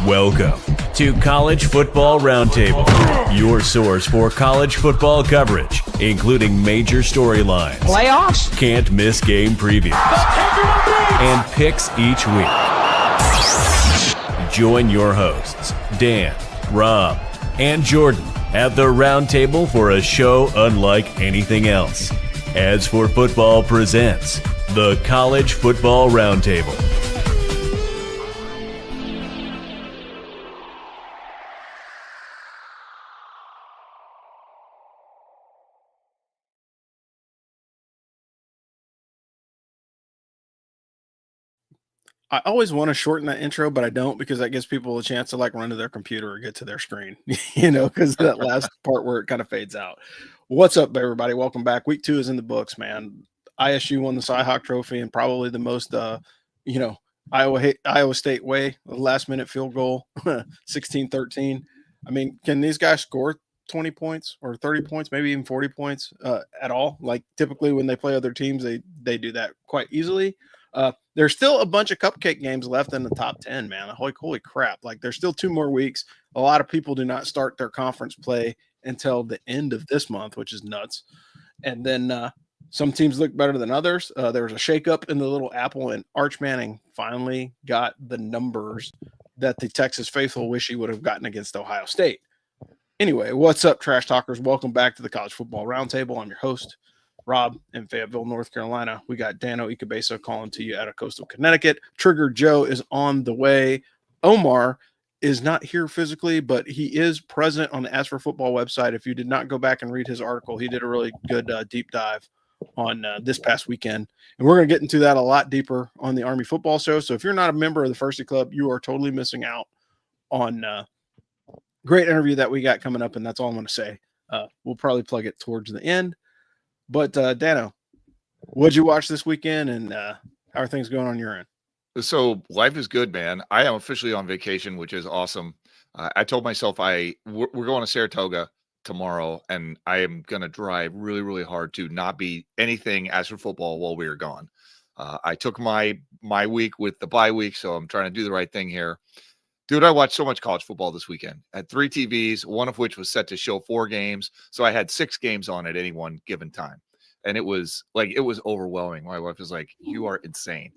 Welcome to College Football Roundtable, your source for college football coverage, including major storylines, playoffs, can't miss game previews, and picks each week. Join your hosts, Dan, Rob, and Jordan at the Roundtable for a show unlike anything else. As for Football presents the College Football Roundtable. I always want to shorten that intro, but I don't, because that gives people a chance to like run to their computer or get to their screen, because that last part where it kind of fades out. What's up, everybody? Welcome back. Week 2 is in the books, man. ISU won the Cy-Hawk Trophy and probably the most, Iowa State way, last minute field goal, 16-13. I mean, can these guys score 20 points or 30 points, maybe even 40 points at all? Like typically when they play other teams, they do that quite easily. There's still a bunch of cupcake games left in the top 10, man. Holy crap. Like there's still 2 more weeks. A lot of people do not start their conference play until the end of this month, which is nuts. And then some teams look better than others. There was a shakeup in the Little Apple, and Arch Manning finally got the numbers that the Texas faithful wish he would have gotten against Ohio State. Anyway, what's up, trash talkers? Welcome back to the College Football Roundtable. I'm your host, Rob, in Fayetteville, North Carolina. We got Dano Ikebesa calling to you out of coastal Connecticut. Trigger Joe is on the way. Omar is not here physically, but he is present on the Ask for Football website. If you did not go back and read his article, he did a really good deep dive on this past weekend. And we're going to get into that a lot deeper on the Army Football Show. So if you're not a member of the Firsty Club, you are totally missing out on great interview that we got coming up, and that's all I'm going to say. We'll probably plug it towards the end. But Dano, what'd you watch this weekend, and how are things going on your end? So life is good, man. I am officially on vacation, which is awesome. I told myself we're going to Saratoga tomorrow, and I am going to drive really, really hard to not be anything as for football while we are gone. I took my week with the bye week, so I'm trying to do the right thing here. Dude, I watched so much college football this weekend. I had 3 TVs, one of which was set to show 4 games. So I had 6 games on at any one given time. And it was overwhelming. My wife was like, "You are insane."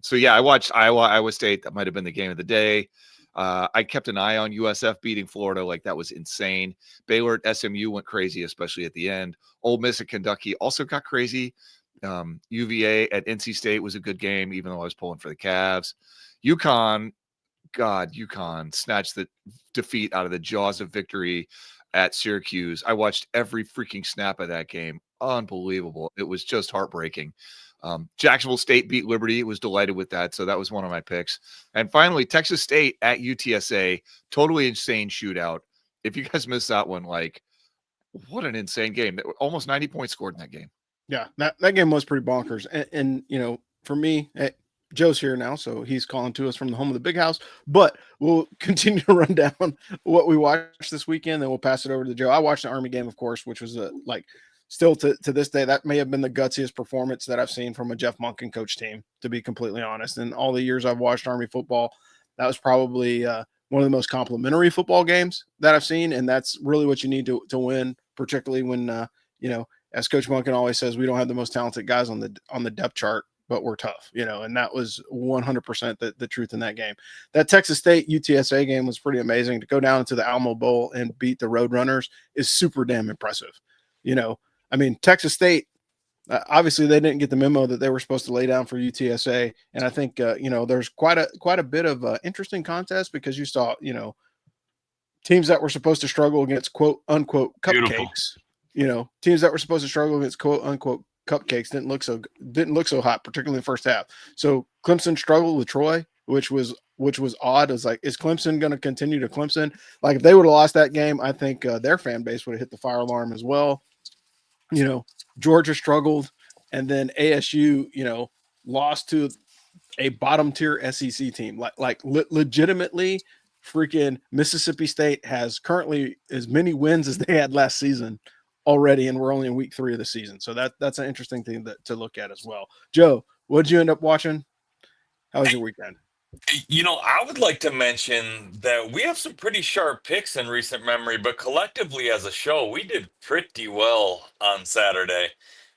So yeah, I watched Iowa State. That might have been the game of the day. I kept an eye on USF beating Florida. Like, that was insane. Baylor at SMU went crazy, especially at the end. Ole Miss at Kentucky also got crazy. UVA at NC State was a good game, even though I was pulling for the Cavs. UConn snatched the defeat out of the jaws of victory at Syracuse. I watched every freaking snap of that game. Unbelievable. It was just heartbreaking. Jacksonville State beat Liberty. Was delighted with that. So that was one of my picks. And finally, Texas State at UTSA. Totally insane shootout. If you guys missed that one, like, what an insane game. Almost 90 points scored in that game. Yeah, that game was pretty bonkers. And for me, Joe's here now, so he's calling to us from the home of the big house, but we'll continue to run down what we watched this weekend, then we'll pass it over to Joe. I watched the Army game, of course, which was still to this day, that may have been the gutsiest performance that I've seen from a Jeff Monken coach team, to be completely honest. In all the years I've watched Army football, that was probably one of the most complimentary football games that I've seen, and that's really what you need to win, particularly when, as Coach Monken always says, we don't have the most talented guys on the depth chart, but we're tough, and that was 100% the truth in that game. That Texas State UTSA game was pretty amazing. To go down into the Alamo Bowl and beat the Roadrunners is super damn impressive. I mean, Texas State, obviously they didn't get the memo that they were supposed to lay down for UTSA. And I think, there's quite a bit of interesting contest, because you saw, teams that were supposed to struggle against quote unquote cupcakes, teams that were supposed to struggle against quote unquote cupcakes didn't look so hot, particularly in the first half. So Clemson struggled with Troy, which was odd. It's like, is Clemson going to continue to Clemson? Like, if they would have lost that game, I think their fan base would have hit the fire alarm as well. Georgia struggled, and then ASU, lost to a bottom tier SEC team. Legitimately, freaking Mississippi State has currently as many wins as they had last season already, and we're only in week 3 of the season. So that's an interesting thing to look at as well. Joe, what did you end up watching? How was your weekend? I would like to mention that we have some pretty sharp picks in recent memory, but collectively as a show, we did pretty well on Saturday.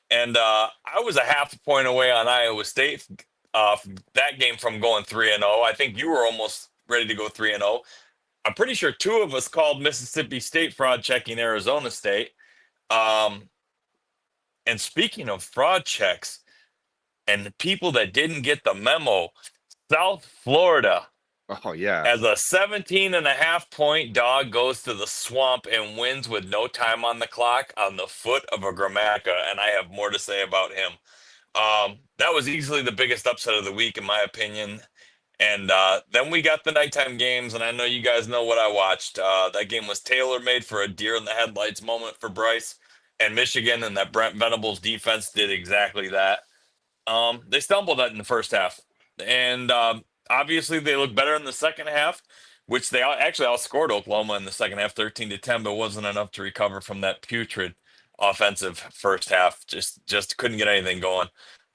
And I was a half a point away on Iowa State, that game from going 3-0. I think you were almost ready to go 3-0. I'm pretty sure two of us called Mississippi State fraud checking Arizona State. Um, and speaking of fraud checks and the people that didn't get the memo, South Florida, Oh yeah. as a 17.5 point dog, goes to the swamp and wins with no time on the clock on the foot of a Grammatica. And I have more to say about him. That was easily the biggest upset of the week, in my opinion. And then we got the nighttime games, and I know you guys know what I watched. That game was tailor-made for a deer in the headlights moment for Bryce and Michigan, and that Brent Venables defense did exactly that. They stumbled in the first half, and obviously they looked better in the second half, which they actually outscored Oklahoma in the second half, 13-10, but wasn't enough to recover from that putrid offensive first half. Just couldn't get anything going.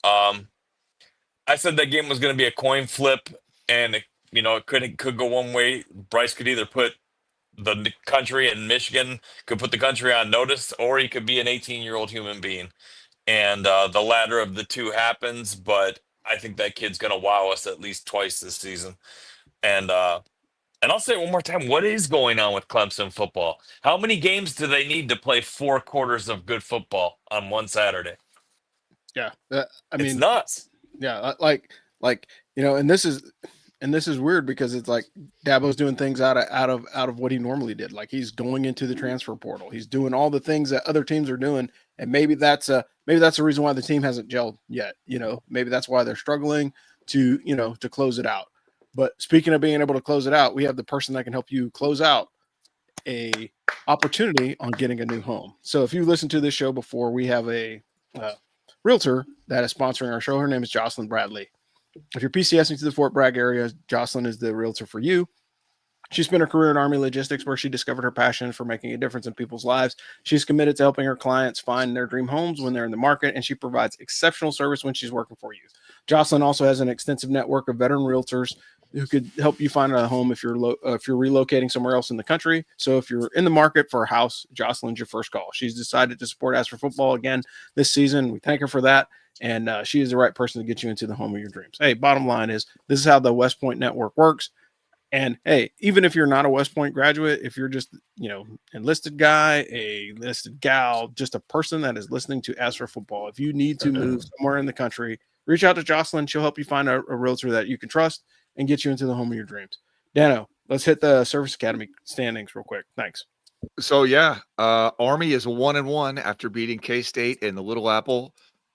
I said that game was going to be a coin flip, and it could go one way. Bryce could either put the country and Michigan could put the country on notice, or he could be an 18-year-old human being. And the latter of the two happens, but I think that kid's going to wow us at least twice this season. And I'll say it one more time: what is going on with Clemson football? How many games do they need to play 4 quarters of good football on one Saturday? Yeah, It's nuts. yeah, like and this is weird because it's like Dabo's doing things out of what he normally did. Like he's going into the transfer portal. He's doing all the things that other teams are doing, and maybe that's the reason why the team hasn't gelled yet. Maybe that's why they're struggling to close it out. But speaking of being able to close it out, we have the person that can help you close out a opportunity on getting a new home. So if you listened to this show before, we have a realtor that is sponsoring our show. Her name is Jocelyn Bradley. If you're PCSing to the Fort Bragg area, Jocelyn is the realtor for you. She spent her career in Army logistics, where she discovered her passion for making a difference in people's lives. She's committed to helping her clients find their dream homes when they're in the market, and she provides exceptional service when she's working for you. Jocelyn also has an extensive network of veteran realtors who could help you find a home if you're relocating somewhere else in the country. So if you're in the market for a house, Jocelyn's your first call. She's decided to support As for Football again this season. We thank her for that. And she is the right person to get you into the home of your dreams. Hey, bottom line is this is how the West Point Network works. And hey, even if you're not a West Point graduate, if you're just, enlisted guy, a enlisted gal, just a person that is listening to As for Football, if you need to move somewhere in the country, reach out to Jocelyn. She'll help you find a realtor that you can trust and get you into the home of your dreams. Dano, let's hit the Service Academy standings real quick. Thanks. So yeah, Army is 1-1 after beating K-State in the Little Apple.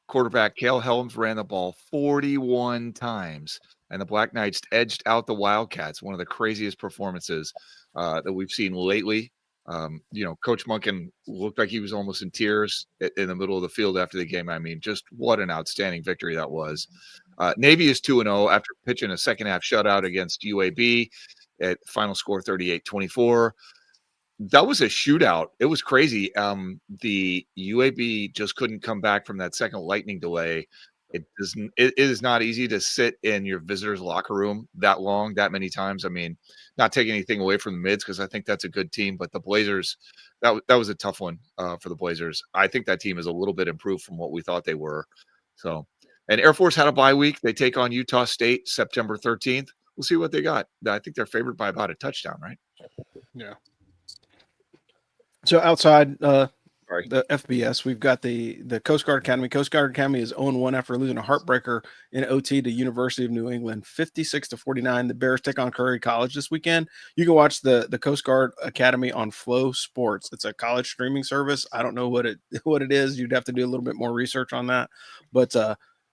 Quarterback Cale Helms ran the ball 41 times, and the Black Knights edged out the Wildcats. One of the craziest performances that we've seen lately. Coach Munkin looked like he was almost in tears in the middle of the field after the game. I mean, just what an outstanding victory that was. Navy is 2-0 after pitching a second half shutout against UAB at final score 38-24. That was a shootout. It was crazy. The UAB just couldn't come back from that second lightning delay. It is not easy to sit in your visitor's locker room that long, that many times. I mean, not taking anything away from the Mids, because I think that's a good team, but the Blazers, that was a tough one for the Blazers. I think that team is a little bit improved from what we thought they were. So, and Air Force had a bye week. They take on Utah State September 13th. We'll see what they got. I think they're favored by about a touchdown, right? Yeah. So outside the FBS, we've got the Coast Guard Academy. Coast Guard Academy is 0-1 after losing a heartbreaker in OT to University of New England, 56-49. The Bears take on Curry College this weekend. You can watch the Coast Guard Academy on Flow Sports. It's a college streaming service. I don't know what it is. You'd have to do a little bit more research on that. But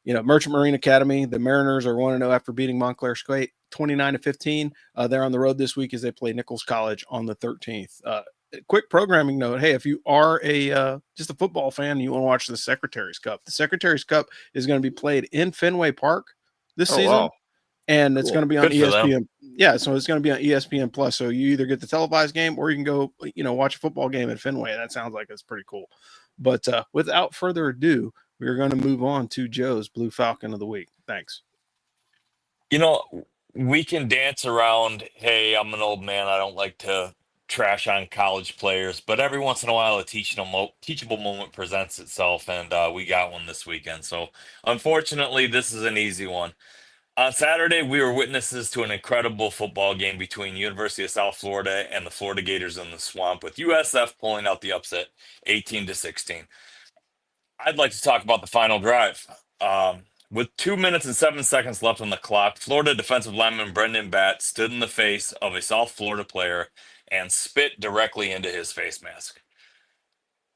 Merchant Marine Academy, the Mariners are 1-0 after beating Montclair State 29-15. They're on the road this week as they play Nichols College on the 13th. Quick programming note: hey, if you are just a football fan and you want to watch the Secretary's Cup, the Secretary's Cup is going to be played in Fenway Park this season. Wow. And it's going to be on ESPN. Yeah, so it's going to be on ESPN Plus. So you either get the televised game or you can go, watch a football game at Fenway. That sounds like it's pretty cool. But without further ado, we're going to move on to Joe's Blue Falcon of the Week. Thanks. we can dance around, hey, I'm an old man, I don't like to trash on college players, but every once in a while a teachable moment presents itself, and we got one this weekend. So unfortunately, this is an easy one. On Saturday, we were witnesses to an incredible football game between University of South Florida and the Florida Gators in the Swamp, with USF pulling out the upset 18-16. I'd like to talk about the final drive. With 2 minutes and 7 seconds left on the clock, Florida defensive lineman Brendan Batt stood in the face of a South Florida player and spit directly into his face mask.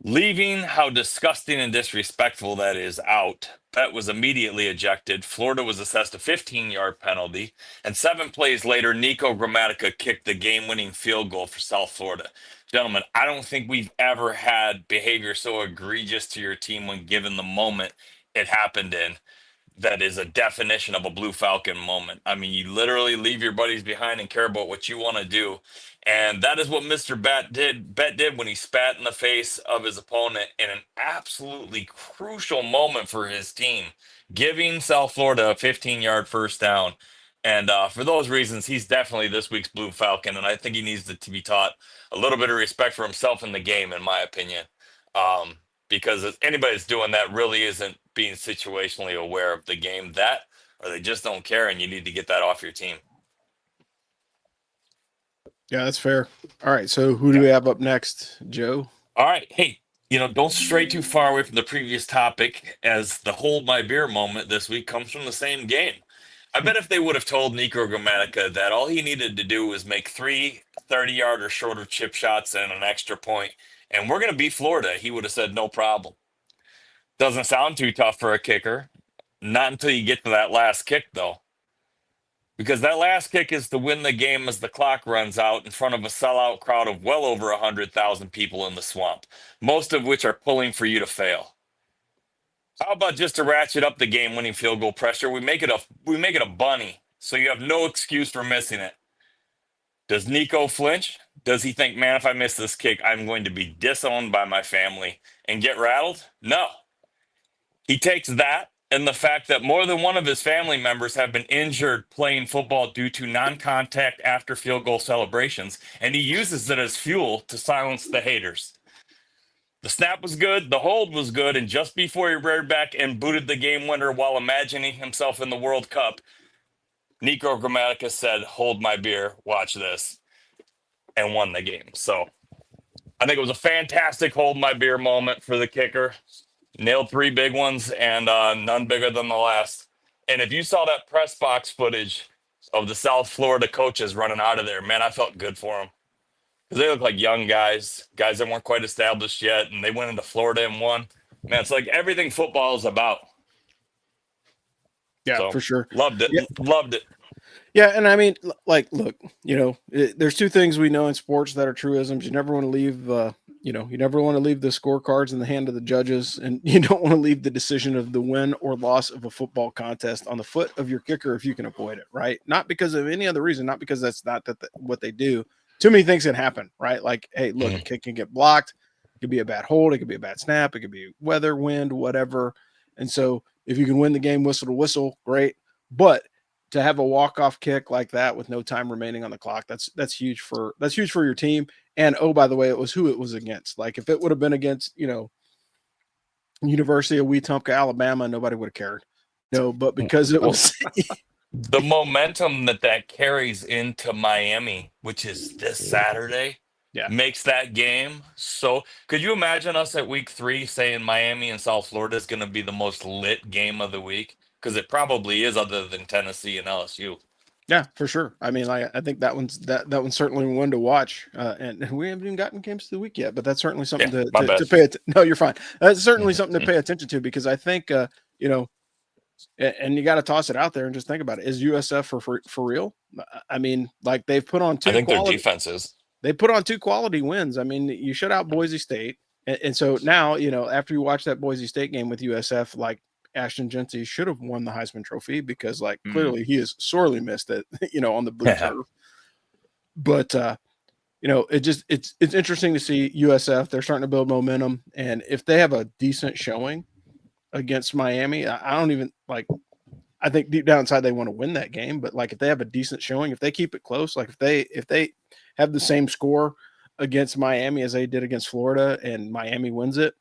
Leaving how disgusting and disrespectful that is out, Batt was immediately ejected. Florida was assessed a 15-yard penalty, and 7 plays later, Nico Grammatica kicked the game-winning field goal for South Florida. Gentlemen, I don't think we've ever had behavior so egregious to your team when given the moment it happened in. That is a definition of a Blue Falcon moment. I mean, you literally leave your buddies behind and care about what you want to do. And that is what Mr. Bat did when he spat in the face of his opponent in an absolutely crucial moment for his team, giving South Florida a 15-yard first down. And for those reasons, he's definitely this week's Blue Falcon. And I think he needs to be taught a little bit of respect for himself in the game, in my opinion. Because if anybody's doing that really isn't being situationally aware of the game, that or they just don't care, and you need to get that off your team. Yeah, that's fair. All right, so who do we have up next, Joe? All right, hey, don't stray too far away from the previous topic, as the hold my beer moment this week comes from the same game. I bet if they would have told Nico Grammatica that all he needed to do was make 3 30-yard or shorter chip shots and an extra point, and we're going to beat Florida, he would have said no problem. Doesn't sound too tough for a kicker. Not until you get to that last kick, though. Because that last kick is to win the game as the clock runs out in front of a sellout crowd of well over 100,000 people in the Swamp, most of which are pulling for you to fail. How about just to ratchet up the game-winning field goal pressure, we make it a bunny, so you have no excuse for missing it. Does Nico flinch? Does he think, man, if I miss this kick, I'm going to be disowned by my family and get rattled? No. He takes that and the fact that more than one of his family members have been injured playing football due to non-contact after field goal celebrations, and he uses it as fuel to silence the haters. The snap was good, the hold was good, and just before he reared back and booted the game winner while imagining himself in the World Cup, Nico Grammatica said, "Hold my beer, watch this," and won the game. So I think it was a fantastic hold my beer moment for the kicker. Nailed 3 big ones, and none bigger than the last. And if you saw that press box footage of the South Florida coaches running out of there, man, I felt good for them. Because they look like young guys that weren't quite established yet, and they went into Florida and won. Man, it's like everything football is about. Yeah, So, for sure. Loved it. Yeah. Loved it. Yeah, and I mean, like, look, there's 2 things we know in sports that are truisms. You never want to leave, you never want to leave the scorecards in the hand of the judges, and you don't want to leave the decision of the win or loss of a football contest on the foot of your kicker if you can avoid it, right? Not because of any other reason, not because that's not what they do. Too many things can happen, right? Like, hey, look, a kick can get blocked. It could be a bad hold. It could be a bad snap. It could be weather, wind, whatever. And so if you can win the game whistle to whistle, great. But to have a walk-off kick like that with no time remaining on the clock, that's huge for your team. And oh, by the way, it was who it was against. Like if it would have been against, University of Wetumpka, Alabama, nobody would have cared. No, but because it was The momentum that carries into Miami, which is this Saturday, makes that game so. Could you imagine us at week 3 saying Miami and South Florida is going to be the most lit game of the week? Because it probably is, other than Tennessee and LSU. Yeah, for sure. I mean, I think that one's certainly one to watch. And we haven't even gotten games of the week yet, but that's certainly something to pay attention. No, you're fine. That's certainly something to pay attention to, because I think and you got to toss it out there and just think about it. Is USF for real? I mean, like they've put on 2. I think their defense is. They put on 2 quality wins. I mean, you shut out Boise State, and so now after you watch that Boise State game with USF, like, Ashton Jeanty should have won the Heisman Trophy, because clearly he is sorely missed it, on the blue turf. But it's interesting to see USF. They're starting to build momentum, and if they have a decent showing against Miami, I don't even I think deep down inside they want to win that game, but like if they have a decent showing, if they keep it close, like if they have the same score against Miami as they did against Florida and Miami wins it,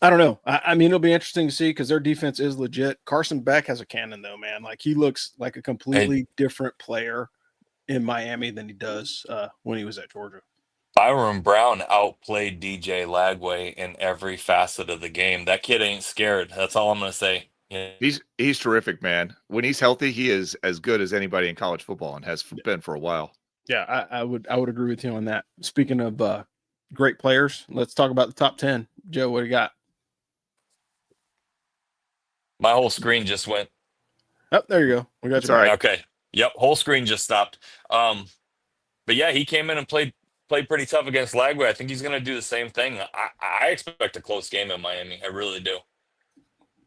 I don't know. I mean, it'll be interesting to see because their defense is legit. Carson Beck has a cannon though, man. Like he looks like a completely different player in Miami than he does when he was at Georgia. Byron Brown outplayed DJ Lagway in every facet of the game. That kid ain't scared. That's all I'm going to say. Yeah. He's terrific, man. When he's healthy, he is as good as anybody in college football and has been for a while. Yeah, I would agree with you on that. Speaking of great players, let's talk about the top 10. Joe, what do you got? My whole screen just went. Oh, there you go. We got you. All right. Okay. Yep. Whole screen just stopped. But yeah, he came in and played pretty tough against Lagway. I think he's going to do the same thing. I expect a close game in Miami. I really do.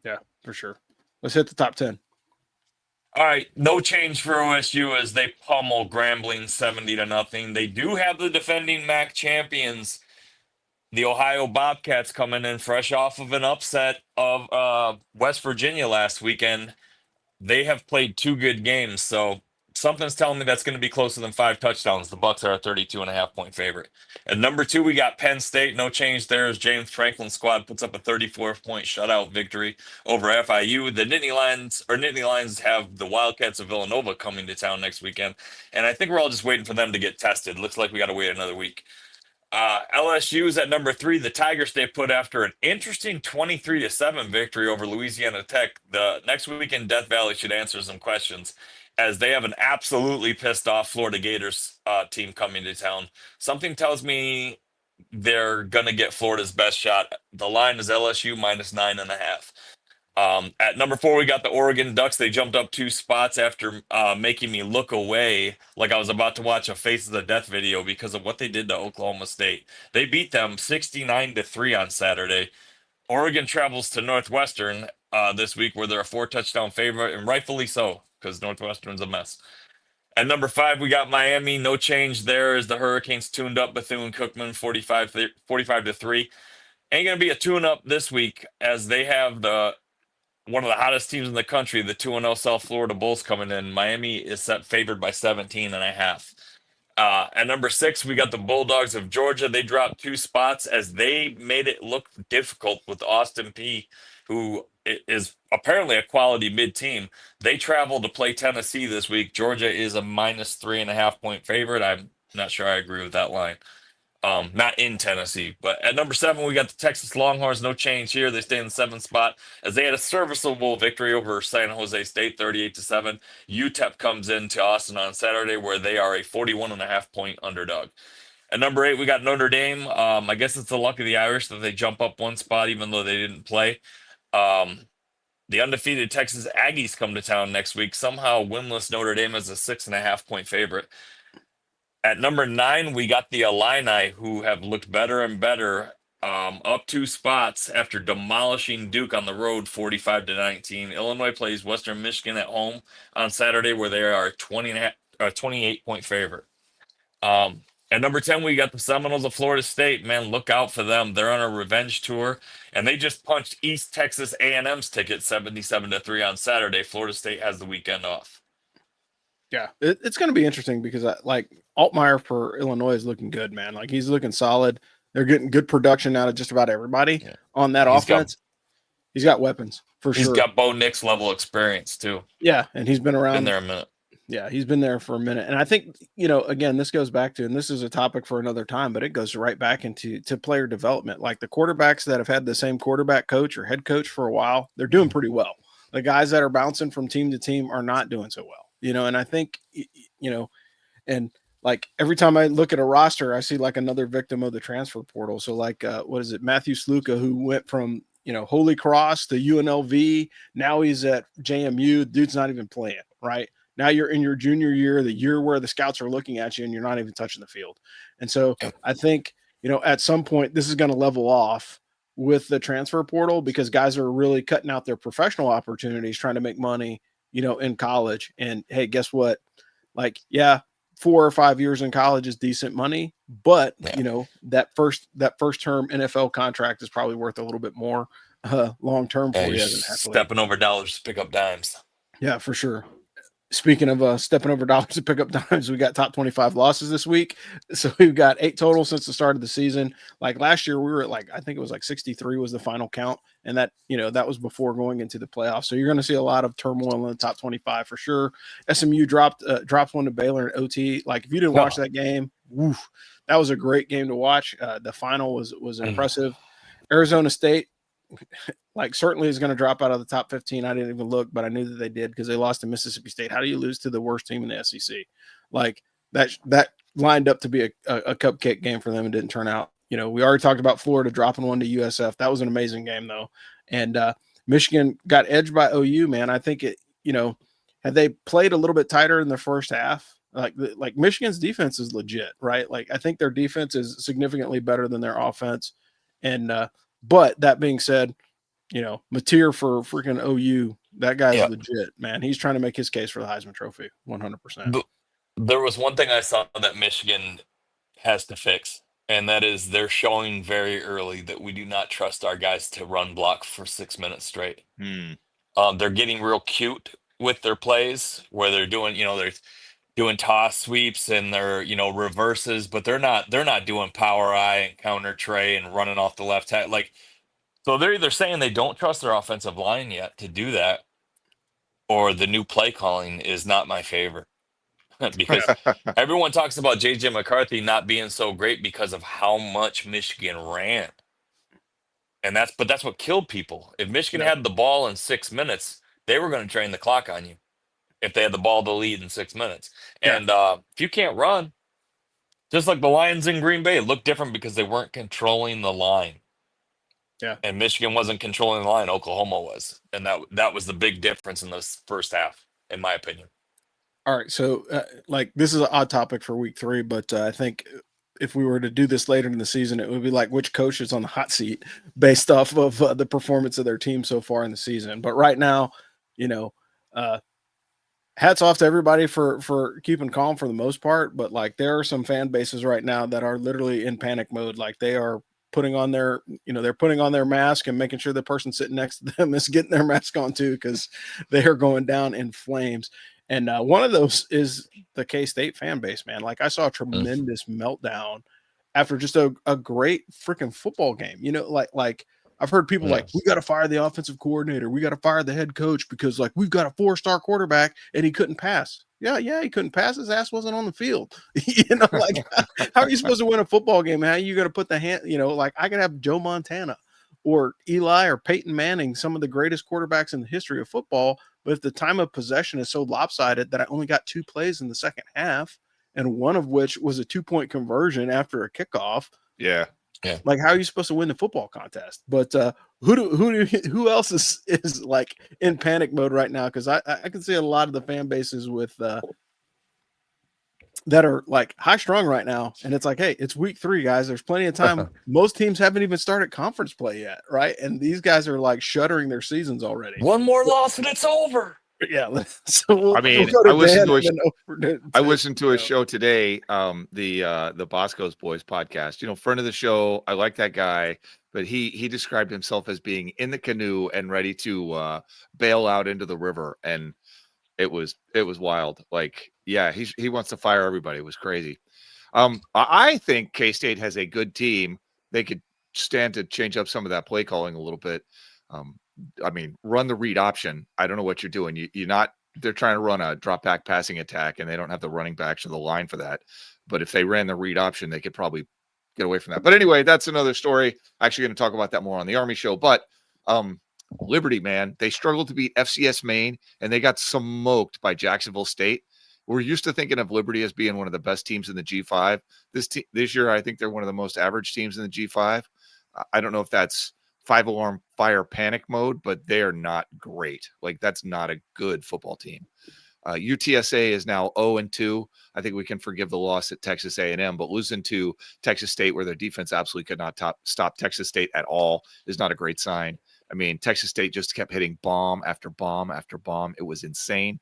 Yeah, for sure. Let's hit the top 10. All right. No change for OSU as they pummel Grambling 70-0. They do have the defending MAC champions, the Ohio Bobcats, coming in fresh off of an upset of West Virginia last weekend. They have played 2 good games, so something's telling me that's going to be closer than 5 touchdowns. The Bucks are a 32.5-point favorite. At number 2, we got Penn State. No change there as James Franklin's squad puts up a 34-point shutout victory over FIU. The Nittany Lions have the Wildcats of Villanova coming to town next weekend, and I think we're all just waiting for them to get tested. Looks like we got to wait another week. LSU is at number 3. The Tigers they put after an interesting 23-7 victory over Louisiana Tech. The next week in Death Valley should answer some questions as they have an absolutely pissed off Florida Gators team coming to town. Something tells me they're going to get Florida's best shot. The line is LSU minus 9.5. At number 4, we got the Oregon Ducks. They jumped up 2 spots after making me look away like I was about to watch a Faces of Death video because of what they did to Oklahoma State. They beat them 69-3 on Saturday. Oregon travels to Northwestern this week where they're a 4-touchdown favorite, and rightfully so because Northwestern's a mess. At number 5, we got Miami. No change there as the Hurricanes tuned up Bethune-Cookman 45-3. Ain't going to be a tune-up this week as they have one of the hottest teams in the country, the 2-0 South Florida Bulls, coming in. Miami is favored by 17.5. At number 6, we got the Bulldogs of Georgia. They dropped 2 spots as they made it look difficult with Austin Peay, who is apparently a quality mid-team. They travel to play Tennessee this week. Georgia is a minus 3.5-point favorite. I'm not sure I agree with that line. Not in Tennessee, but at number 7, we got the Texas Longhorns. No change here. They stay in the 7th spot as they had a serviceable victory over San Jose State, 38-7. UTEP comes into Austin on Saturday where they are a 41.5-point underdog. At number 8, we got Notre Dame. I guess it's the luck of the Irish that they jump up 1 spot even though they didn't play. The undefeated Texas Aggies come to town next week. Somehow winless Notre Dame is a 6.5-point favorite. At number 9, we got the Illini, who have looked better and better, up 2 spots after demolishing Duke on the road 45-19. Illinois plays Western Michigan at home on Saturday, where they are a 28-point favorite. At number 10, we got the Seminoles of Florida State. Man, look out for them. They're on a revenge tour, and they just punched East Texas A&M's ticket 77-3 on Saturday. Florida State has the weekend off. Yeah, it's going to be interesting because Altmaier for Illinois is looking good, man. Like he's looking solid. They're getting good production out of just about everybody on that offense. He's got weapons for sure. He's got Bo Nix level experience too. Yeah, and he's been around. Been there a minute. Yeah, he's been there for a minute. And I think, again, this goes back to, and this is a topic for another time, but it goes right back into player development. Like the quarterbacks that have had the same quarterback coach or head coach for a while, they're doing pretty well. The guys that are bouncing from team to team are not doing so well. And I think, and like every time I look at a roster, I see like another victim of the transfer portal. So like, what is it? Matthew Sluka, who went from, Holy Cross to UNLV. Now he's at JMU. Dude's not even playing, right? Now you're in your junior year, the year where the scouts are looking at you and you're not even touching the field. And so I think, at some point this is going to level off with the transfer portal because guys are really cutting out their professional opportunities, trying to make money, in college. And hey, guess what? Like, 4 or 5 years in college is decent money, but that first term NFL contract is probably worth a little bit more. long term Yeah, for you're you as an athlete. stepping over dollars to pick up dimes. Yeah, for sure. Speaking of stepping over dollars to pick up dimes, we got top 25 losses this week. So we've got 8 total since the start of the season. Like last year, we were at I think it was 63 was the final count. And that, that was before going into the playoffs. So you're going to see a lot of turmoil in the top 25 for sure. SMU dropped one to Baylor in OT. Like if you didn't watch that game, woof, that was a great game to watch. The final was impressive. Arizona State, certainly is going to drop out of the top 15. I didn't even look, but I knew that they did because they lost to Mississippi State. How do you lose to the worst team in the SEC? That lined up to be a cupcake game for them and didn't turn out. We already talked about Florida dropping one to USF. That was an amazing game though. And Michigan got edged by OU, man. I think had they played a little bit tighter in the first half, like Michigan's defense is legit, right? Like I think their defense is significantly better than their offense. And but that being said, Mateer for freaking OU, that guy's legit, man. He's trying to make his case for the Heisman Trophy, 100%. There was one thing I saw that Michigan has to fix, and that is they're showing very early that we do not trust our guys to run block for 6 minutes straight. They're getting real cute with their plays where they're doing, they're doing toss sweeps and they're, reverses, but they're not doing power eye and counter tray and running off the left side. So they're either saying they don't trust their offensive line yet to do that, or the new play calling is not my favorite. Because everyone talks about JJ McCarthy not being so great because of how much Michigan ran. And that's what killed people. If Michigan had the ball in 6 minutes, they were going to drain the clock on you if they had the ball to lead in 6 minutes. And if you can't run, just like the Lions in Green Bay, it looked different because they weren't controlling the line. Yeah. And Michigan wasn't controlling the line. Oklahoma was. And that was the big difference in the first half, in my opinion. All right. So, this is an odd topic for week 3, but I think if we were to do this later in the season, it would be like which coach is on the hot seat based off of the performance of their team so far in the season. But right now, hats off to everybody for keeping calm for the most part. But there are some fan bases right now that are literally in panic mode. Like they are putting on their, they're putting on their mask and making sure the person sitting next to them is getting their mask on too, because they are going down in flames. And one of those is the K-State fan base, man. I saw a tremendous meltdown after just a great freaking football game. I've heard people we got to fire the offensive coordinator. We got to fire the head coach because we've got a 4-star quarterback and he couldn't pass. Yeah, he couldn't pass. His ass wasn't on the field. How are you supposed to win a football game? How are you going to put the hand, I could have Joe Montana or Eli or Peyton Manning, some of the greatest quarterbacks in the history of football. But if the time of possession is so lopsided that I only got 2 plays in the second half, and one of which was a 2-point conversion after a kickoff. Yeah. How are you supposed to win the football contest? But who else is in panic mode right now? Because I can see a lot of the fan bases with that are high strung right now, and it's hey, it's week 3, guys. There's plenty of time. Most teams haven't even started conference play yet, right? And these guys are shuttering their seasons already. One more loss and it's over. Yeah. So I listened to a show today, the Bosco's Boys podcast. Friend of the show. I like that guy, but he described himself as being in the canoe and ready to bail out into the river, and it was wild. He wants to fire everybody. It was crazy. I think K-State has a good team. They could stand to change up some of that play calling a little bit. Run the read option. I don't know what you're doing. They're trying to run a drop back passing attack and they don't have the running backs or the line for that. But if they ran the read option, they could probably get away from that. But anyway, that's another story. Actually going to talk about that more on the Army show. But Liberty, man, they struggled to beat FCS Maine and they got smoked by Jacksonville State. We're used to thinking of Liberty as being one of the best teams in the G5. This year, I think they're one of the most average teams in the G5. I don't know if that's 5-alarm fire panic mode, but they are not great. That's not a good football team. UTSA is now 0-2. I think we can forgive the loss at Texas A&M, but losing to Texas State, where their defense absolutely could not stop Texas State at all, is not a great sign. Texas State just kept hitting bomb after bomb after bomb. It was insane.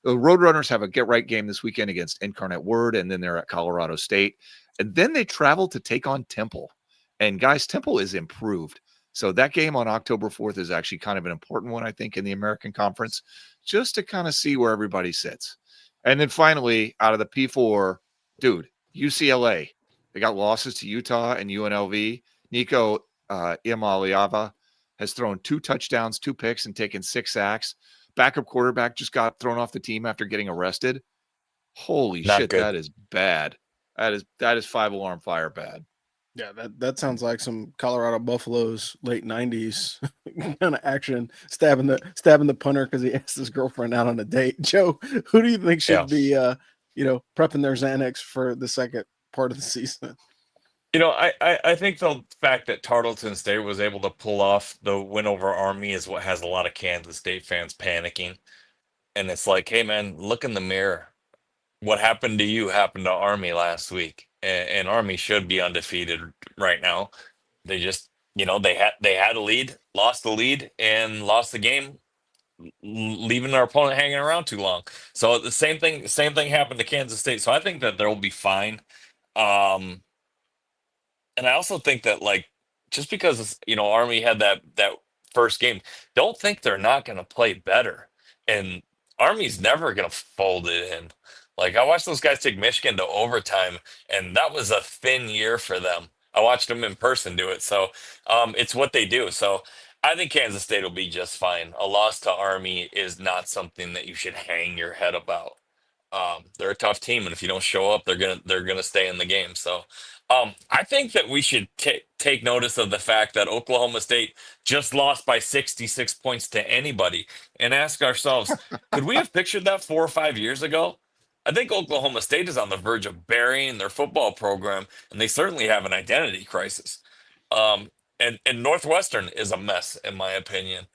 The Roadrunners have a get-right game this weekend against Incarnate Word, and then they're at Colorado State. And then they travel to take on Temple. And guys, Temple is improved. So that game on October 4th is actually kind of an important one, I think, in the American Conference, just to kind of see where everybody sits. And then finally, out of the P4, dude, UCLA, they got losses to Utah and UNLV. Nico Imaliava has thrown 2 touchdowns, 2 picks, and taken 6 sacks. Backup quarterback just got thrown off the team after getting arrested. Holy Not shit, good. that is bad. That is 5-alarm fire bad. Yeah, that sounds like some Colorado Buffaloes late '90s kind of action, stabbing the punter because he asked his girlfriend out on a date. Joe, who do you think should be prepping their Xanax for the second part of the season? I think the fact that Tarleton State was able to pull off the win over Army is what has a lot of Kansas State fans panicking. And it's like, hey man, look in the mirror. What happened to you happened to Army last week, and Army should be undefeated right now. They just, they had a lead, lost the lead, and lost the game, leaving their opponent hanging around too long. So the same thing happened to Kansas State. So I think that they'll be fine. Um, and I also think that like just because Army had that first game, don't think they're not going to play better. And Army's never going to fold it in. Like I watched those guys take Michigan to overtime, and that was a thin year for them. I watched them in person do it, so it's what they do. So I think Kansas State will be just fine. A loss to Army is not something that you should hang your head about. They're a tough team, and if you don't show up, they're gonna stay in the game. So, I think that we should take notice of the fact that Oklahoma State just lost by 66 points to anybody, and ask ourselves, could we have pictured that 4 or 5 years ago? I think Oklahoma State is on the verge of burying their football program, and they certainly have an identity crisis. And Northwestern is a mess, in my opinion.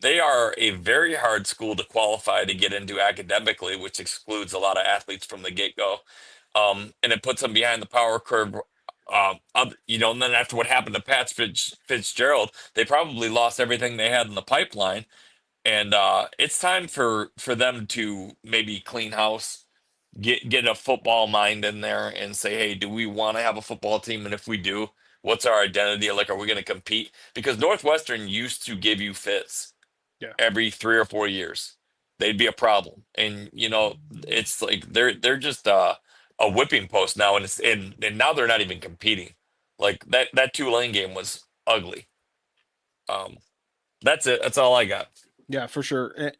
They are a very hard school to qualify to get into academically, which excludes a lot of athletes from the get go. And it puts them behind the power curve. And then after what happened to Fitzgerald, they probably lost everything they had in the pipeline. And it's time for them to maybe clean house, get a football mind in there, and say, hey, do we want to have a football team? And if we do, what's our identity? Like, are we going to compete? Because Northwestern used to give you fits Yeah. every 3 or 4 years. They'd be a problem, and it's like they're just a whipping post now, and now they're not even competing. Like that Tulane game was ugly. That's it. That's all I got. Yeah, for sure.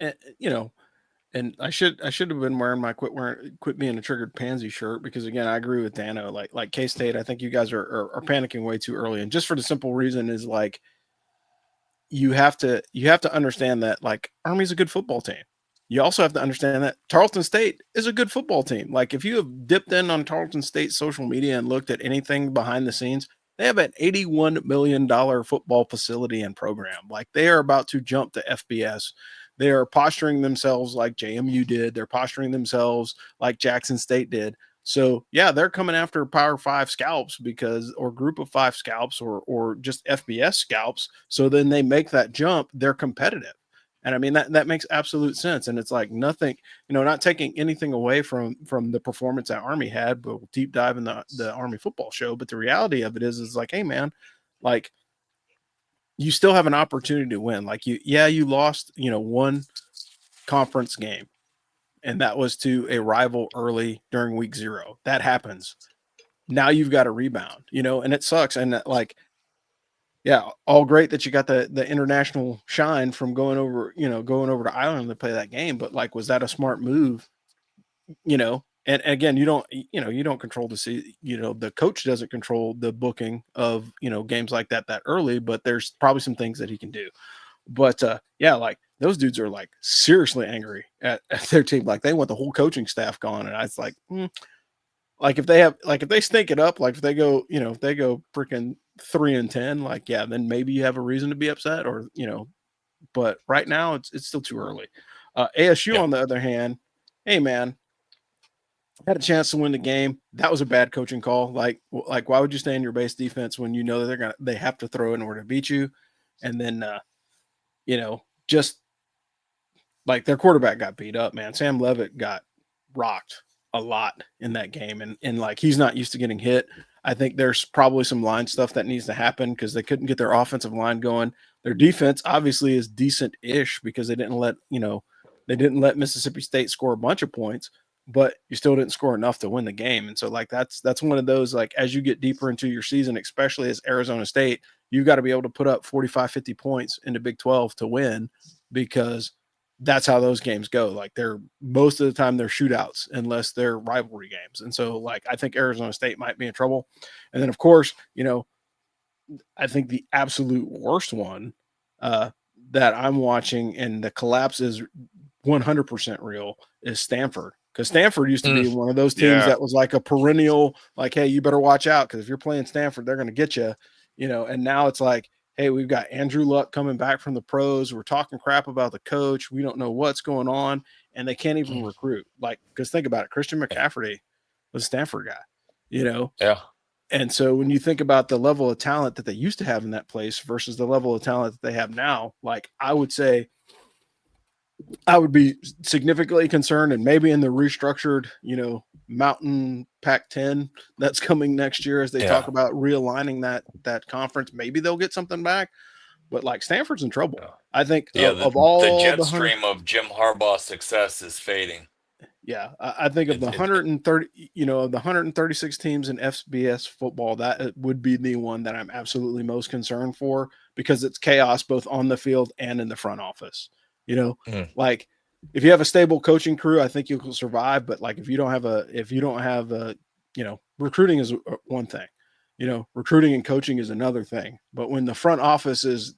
And I should have been wearing my quit being a triggered pansy shirt, because again, I agree with Dano. Like K-State, I think you guys are panicking way too early, and just for the simple reason is like you have to understand that like Army's a good football team. You also have to understand that Tarleton State is a good football team. Like if you have dipped in on Tarleton State social media and looked at anything behind the scenes, they have an $81 million football facility and program. Like they are about to jump to FBS. They are posturing themselves like JMU did. They're posturing themselves like Jackson State did. So yeah, they're coming after Power 5 scalps or Group of 5 scalps or just FBS scalps. So then they make that jump. They're competitive. And I mean, that makes absolute sense. And it's like nothing, not taking anything away from the performance that Army had, but we'll deep dive in the Army football show. But the reality of it is like, hey man, like you still have an opportunity to win. Like you lost, one conference game, and that was to a rival early during week 0. That happens. Now you've got to rebound, and it sucks. And like, yeah, all great that you got the international shine from going over to Ireland to play that game. But like, was that a smart move? And again, you don't control the coach doesn't control the booking of, games like that early, but there's probably some things that he can do. But yeah, like those dudes are like seriously angry at their team. Like they want the whole coaching staff gone. And I was like, like if they stink it up, like if they go freaking 3-10, like, yeah, then maybe you have a reason to be upset but right now it's still too early. ASU on the other hand, hey man, had a chance to win the game. That was a bad coaching call. Like why would you stay in your base defense when you know that they have to throw in order to beat you? And then just like their quarterback got beat up, man. Sam Levitt got rocked a lot in that game, and like he's not used to getting hit. I think there's probably some line stuff that needs to happen because they couldn't get their offensive line going. Their defense obviously is decent-ish because they didn't let Mississippi State score a bunch of points, but you still didn't score enough to win the game. And so like that's one of those, like, as you get deeper into your season, especially as Arizona State, you've got to be able to put up 45, 50 points in the Big 12 to win, because that's how those games go. Like, they're most of the time they're shootouts unless they're rivalry games. And so like I think Arizona State might be in trouble. And then of course, I think the absolute worst one that I'm watching, and the collapse is 100% real, is Stanford. Because Stanford used to be one of those teams that was like a perennial, like, hey, you better watch out because if you're playing Stanford, they're going to get you, and now it's like, hey, we've got Andrew Luck coming back from the pros. We're talking crap about the coach. We don't know what's going on, and they can't even recruit. Like, because think about it, Christian McCaffrey was a Stanford guy, Yeah. And so when you think about the level of talent that they used to have in that place versus the level of talent that they have now, like, I would say I would be significantly concerned, and maybe in the restructured, Mountain Pac-10 that's coming next year, as they talk about realigning that conference, maybe they'll get something back. But like, Stanford's in trouble. I think of all the jet the stream of Jim Harbaugh's success is fading. Yeah, I think of the 130, of the 136 teams in FBS football, that would be the one that I'm absolutely most concerned for, because it's chaos both on the field and in the front office. Like, if you have a stable coaching crew, I think you can survive. But like, if you don't have recruiting is one thing, recruiting and coaching is another thing. But when the front office is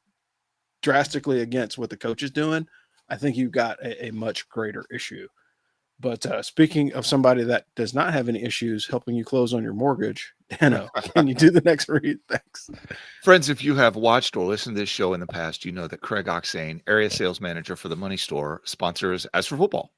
drastically against what the coach is doing, I think you've got a much greater issue. But speaking of somebody that does not have any issues helping you close on your mortgage, Dano, can you do the next read? Thanks. Friends, if you have watched or listened to this show in the past, you know that Craig Oxane, area sales manager for the Money Store, sponsors As for Football.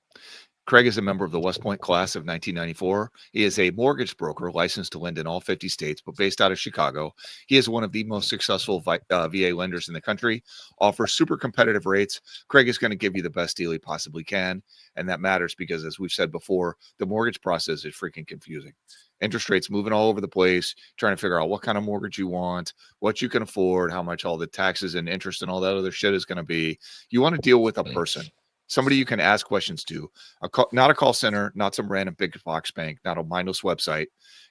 Craig is a member of the West Point class of 1994. He is a mortgage broker licensed to lend in all 50 states, but based out of Chicago. He is one of the most successful VA lenders in the country, offers super competitive rates. Craig is going to give you the best deal he possibly can, and that matters because, as we've said before, the mortgage process is freaking confusing. Interest rates moving all over the place, trying to figure out what kind of mortgage you want, what you can afford, how much all the taxes and interest and all that other shit is going to be. You want to deal with a person. Somebody you can ask questions to, not a call center, not some random big box bank, not a mindless website.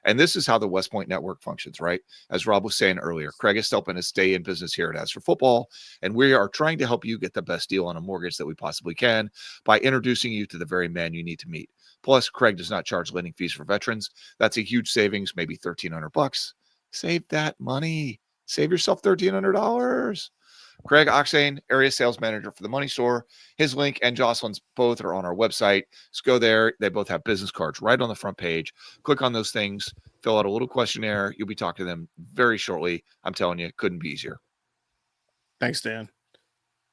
And this is how the West Point network functions, right? As Rob was saying earlier, Craig is helping us stay in business here at As for Football, and we are trying to help you get the best deal on a mortgage that we possibly can by introducing you to the very man you need to meet. Plus, Craig does not charge lending fees for veterans. That's a huge savings, maybe $1,300. Save that money. Save yourself $1,300. Craig Oxane, area sales manager for the Money Store. His link and Jocelyn's both are on our website. Just go there. They both have business cards right on the front page. Click on those things. Fill out a little questionnaire. You'll be talking to them very shortly. I'm telling you, it couldn't be easier. Thanks, Dan.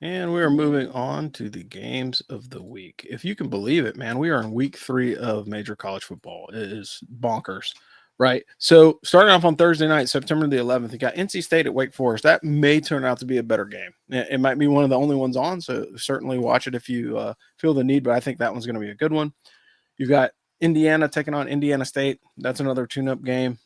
And we are moving on to the games of the week. If you can believe it, man, we are in week 3 of major college football. It is bonkers. Right. So starting off on Thursday night, September the 11th, you got NC State at Wake Forest. That may turn out to be a better game. It might be one of the only ones on, so certainly watch it if you feel the need, but I think that one's going to be a good one. You've got Indiana taking on Indiana State. That's another tune-up game.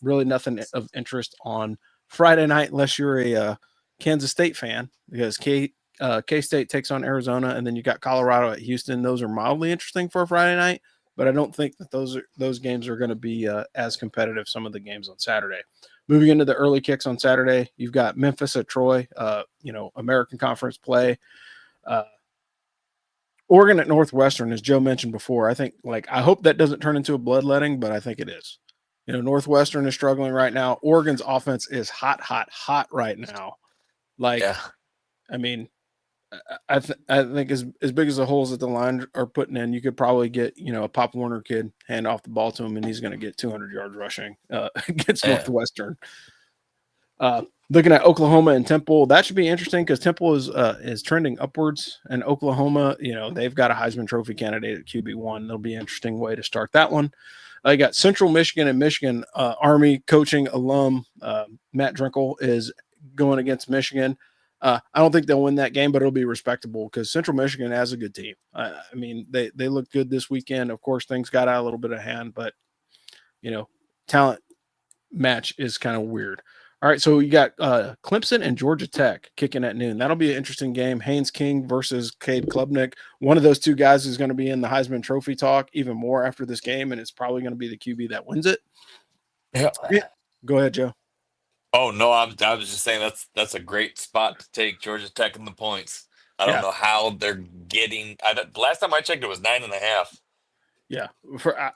Really nothing of interest on Friday night unless you're a Kansas State fan, because K-State takes on Arizona, and then you got Colorado at Houston. Those are mildly interesting for a Friday night, but I don't think that those games are going to be as competitive some of the games on Saturday. Moving into the early kicks on Saturday, you've got Memphis at Troy, American Conference play. Oregon at Northwestern, as Joe mentioned before. I think, I hope that doesn't turn into a bloodletting, but I think it is. Northwestern is struggling right now. Oregon's offense is hot right now. I mean, I think as big as the holes that the line are putting in, you could probably get, a Pop Warner kid, hand off the ball to him, and he's going to get 200 yards rushing against Northwestern. Looking at Oklahoma and Temple, that should be interesting because Temple is trending upwards, and Oklahoma, they've got a Heisman Trophy candidate at QB1. That'll be an interesting way to start that one. I got Central Michigan and Michigan. Army coaching alum Matt Drinkle is going against Michigan. I don't think they'll win that game, but it'll be respectable because Central Michigan has a good team. I mean, they looked good this weekend. Of course, things got out a little bit of hand, but, talent match is kind of weird. All right, so you got Clemson and Georgia Tech kicking at noon. That'll be an interesting game. Haynes King versus Cade Klubnik. One of those two guys is going to be in the Heisman Trophy talk even more after this game, and it's probably going to be the QB that wins it. Yeah. Go ahead, Joe. Oh no, I was just saying that's a great spot to take Georgia Tech in the points. I don't know how they're getting. Last time I checked, it was 9.5. Yeah,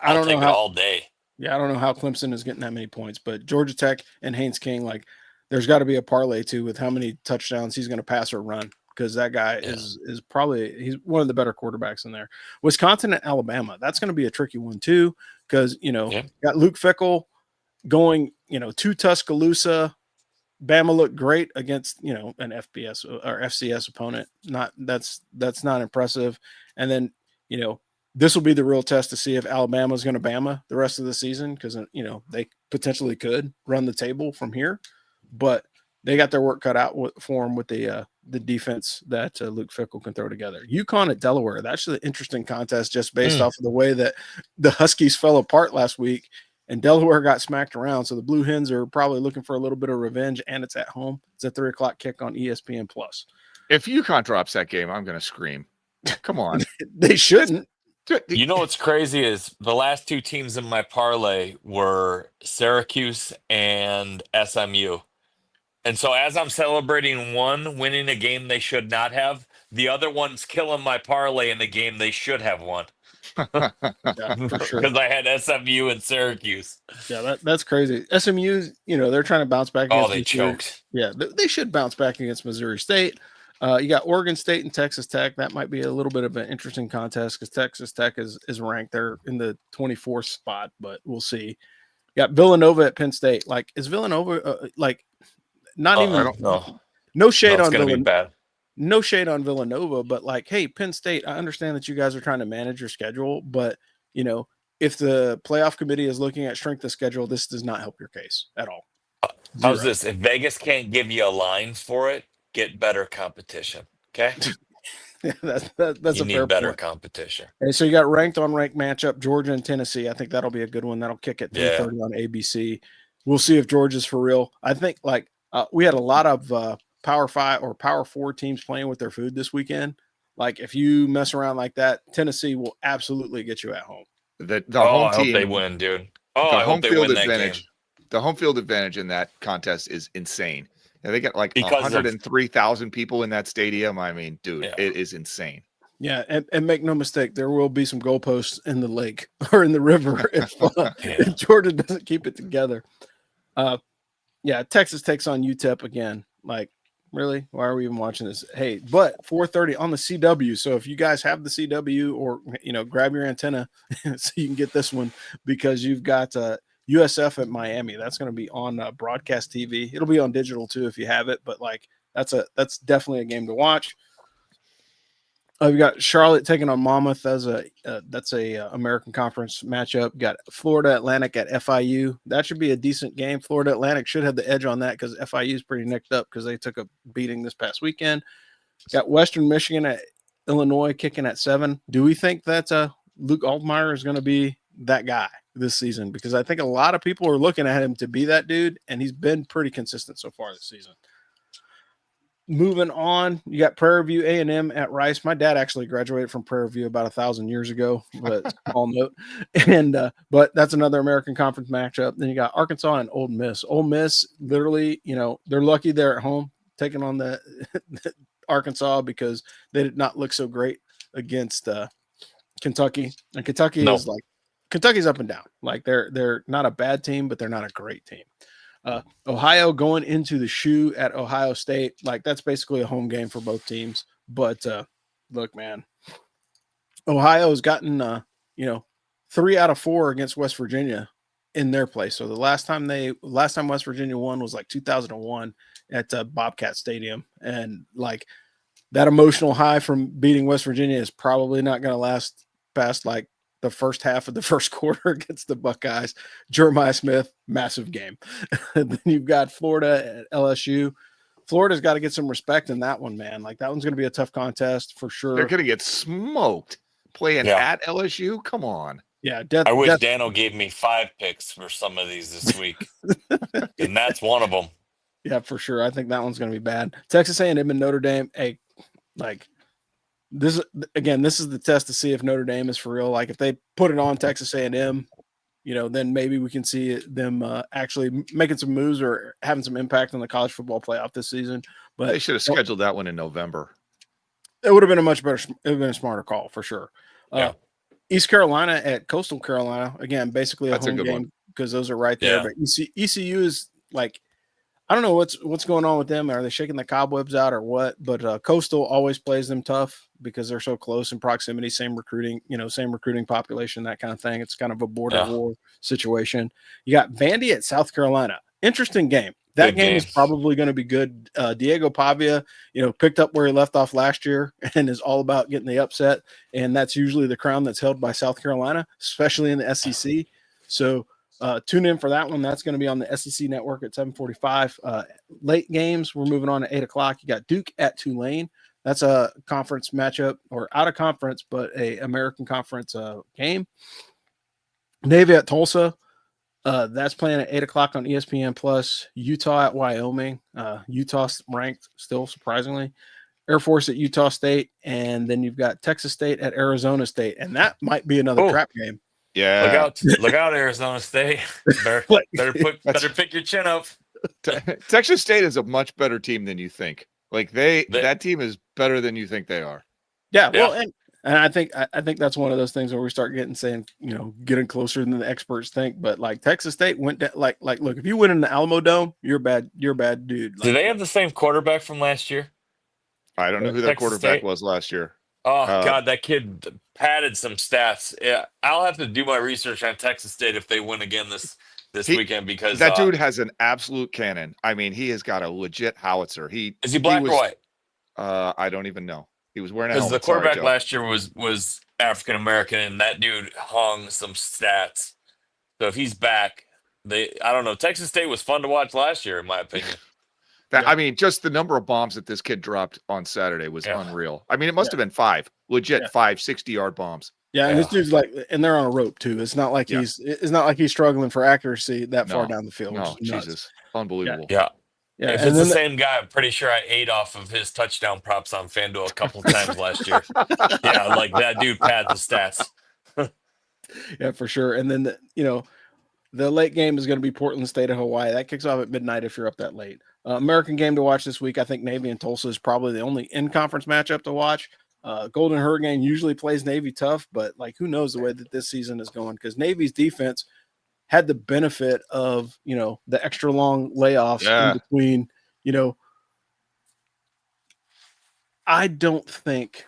I don't take know it how all day. Yeah, I don't know how Clemson is getting that many points, but Georgia Tech and Haynes King, like, there's got to be a parlay too with how many touchdowns he's going to pass or run, because that guy is probably he's one of the better quarterbacks in there. Wisconsin and Alabama, that's going to be a tricky one too, because got Luke Fickell going to Tuscaloosa. Bama looked great against an FBS or FCS opponent. That's not impressive, and then this will be the real test to see if Alabama is going to Bama the rest of the season, because they potentially could run the table from here, but they got their work cut out for them with the defense that Luke Fickell can throw together. UConn at Delaware, that's an interesting contest just based off of the way that the Huskies fell apart last week and Delaware got smacked around. So the Blue Hens are probably looking for a little bit of revenge, and it's at home. It's a 3:00 kick on ESPN+. If UConn drops that game, I'm going to scream. Come on. They shouldn't. You know what's crazy is the last two teams in my parlay were Syracuse and SMU. And so as I'm celebrating one winning a game they should not have, the other one's killing my parlay in the game they should have won. Yeah, for sure. Because I had SMU and Syracuse. Yeah, that's crazy. SMU, they're trying to bounce back against they Missouri. choked. Yeah, they should bounce back against Missouri State. You got Oregon State and Texas Tech. That might be a little bit of an interesting contest because Texas Tech is ranked. They're in the 24th spot, but we'll see. You got Villanova at Penn State. Like, is Villanova not even? I don't know. No shade on Villanova. Be bad. No shade on Villanova, but hey, Penn State, I understand that you guys are trying to manage your schedule, but if the playoff committee is looking at strength of schedule, this does not help your case at all. How's this? If Vegas can't give you a line for it, get better competition. Okay. Yeah, that's you a need fair better point. competition. And so you got ranked on ranked matchup, Georgia and Tennessee. I think that'll be a good one. That'll kick at 3:30 on ABC. We'll see if Georgia's for real. I think we had a lot of Power 5 or Power 4 teams playing with their food this weekend. Like, if you mess around like that, Tennessee will absolutely get you at home. The home team, I hope they win, dude. I hope they win that game. The home field advantage in that contest is insane. And they got 103,000 people in that stadium. I mean, dude, it is insane. Yeah, and make no mistake, there will be some goalposts in the lake or in the river if Georgia doesn't keep it together. Texas takes on UTEP again. Like, really? Why are we even watching this? Hey, but 4:30 on the CW. So if you guys have the CW, or grab your antenna so you can get this one, because you've got USF at Miami. That's going to be on broadcast TV. It'll be on digital too if you have it, but that's definitely a game to watch. We've got Charlotte taking on Monmouth as that's a American Conference matchup. Got Florida Atlantic at FIU. That should be a decent game. Florida Atlantic should have the edge on that because FIU is pretty nicked up because they took a beating this past weekend. Got Western Michigan at Illinois kicking at 7. Do we think that Luke Altmaier is going to be that guy this season? Because I think a lot of people are looking at him to be that dude, and he's been pretty consistent so far this season. Moving on, you got Prairie View A&M at Rice. My dad actually graduated from Prairie View about 1,000 years ago, but small note. And but that's another American Conference matchup. Then you got Arkansas and Ole Miss. Ole Miss, literally, they're lucky they're at home taking on the Arkansas because they did not look so great against Kentucky. And Kentucky is Kentucky's up and down. Like, they're not a bad team, but they're not a great team. Ohio going into the shoe at Ohio State, that's basically a home game for both teams. But look, man, Ohio's gotten 3 out of 4 against West Virginia in their place. So the last time West Virginia won was 2001 at Bobcat Stadium, and that emotional high from beating West Virginia is probably not going to last past the first half of the first quarter against the Buckeyes. Jeremiah Smith, massive game. Then you've got Florida at LSU. Florida's got to get some respect in that one, man. That one's going to be a tough contest for sure. They're going to get smoked playing at LSU. Come on. Yeah, I wish Dano gave me 5 picks for some of these this week, and that's one of them. Yeah, for sure. I think that one's going to be bad. Texas A&M and Notre Dame. Hey, like this again. This is the test to see if Notre Dame is for real. Like if they put it on Texas A&M, then maybe we can see them actually making some moves or having some impact on the college football playoff this season. But They should have scheduled that one in November. It would have been a much better. It would have been a smarter call for sure. Yeah. East Carolina at Coastal Carolina again, basically That's a home good game one. because those are right there. Yeah. But ECU is like, I don't know what's going on with them. Are they shaking the cobwebs out or what? But Coastal always plays them tough because they're so close in proximity. Same recruiting population, that kind of thing. It's kind of a border war situation. You got Vandy at South Carolina. Interesting game. That game is probably going to be good. Diego Pavia, picked up where he left off last year and is all about getting the upset. And that's usually the crown that's held by South Carolina, especially in the SEC. So tune in for that one. That's going to be on the SEC network at 7:45. Late games, we're moving on at 8 o'clock. You got Duke at Tulane. That's a conference matchup, or out of conference, but a American Conference game. Navy at Tulsa. That's playing at 8 o'clock on ESPN Plus. Utah at Wyoming. Utah's ranked still, surprisingly. Air Force at Utah State, and then you've got Texas State at Arizona State, and that might be another trap game. Yeah, look out, Arizona State. Better pick your chin up. Texas State is a much better team than you think. Like that team is better than you think they are. Yeah, well, and I think that's one of those things where we start getting closer than the experts think. But like Texas State went down, like look, if you win in the Alamo Dome, you're a bad dude. Do they have the same quarterback from last year? I don't know who their quarterback was last year. Oh God, that kid padded some stats. Yeah, I'll have to do my research on Texas State if they win again this weekend, because that dude has an absolute cannon. I mean, he has got a legit howitzer. Is he black or white? I don't even know. He was wearing a helmet. Because the quarterback last year was African American, and that dude hung some stats. So if he's back, I don't know. Texas State was fun to watch last year, in my opinion. I mean, just the number of bombs that this kid dropped on Saturday was unreal. I mean, it must have been 5 60-yard bombs. Yeah, and this dude's and they're on a rope too. It's not like he's struggling for accuracy that far down the field. No, Jesus, unbelievable. Yeah. If it's the same guy, I'm pretty sure I ate off of his touchdown props on FanDuel a couple times last year. Yeah, like that dude pads the stats. Yeah, for sure. And then the late game is going to be Portland State of Hawaii. That kicks off at midnight if you're up that late. American game to watch this week. I think Navy and Tulsa is probably the only in-conference matchup to watch. Golden Hurricane usually plays Navy tough, but who knows the way that this season is going, because Navy's defense had the benefit of, the extra long layoffs in between, I don't think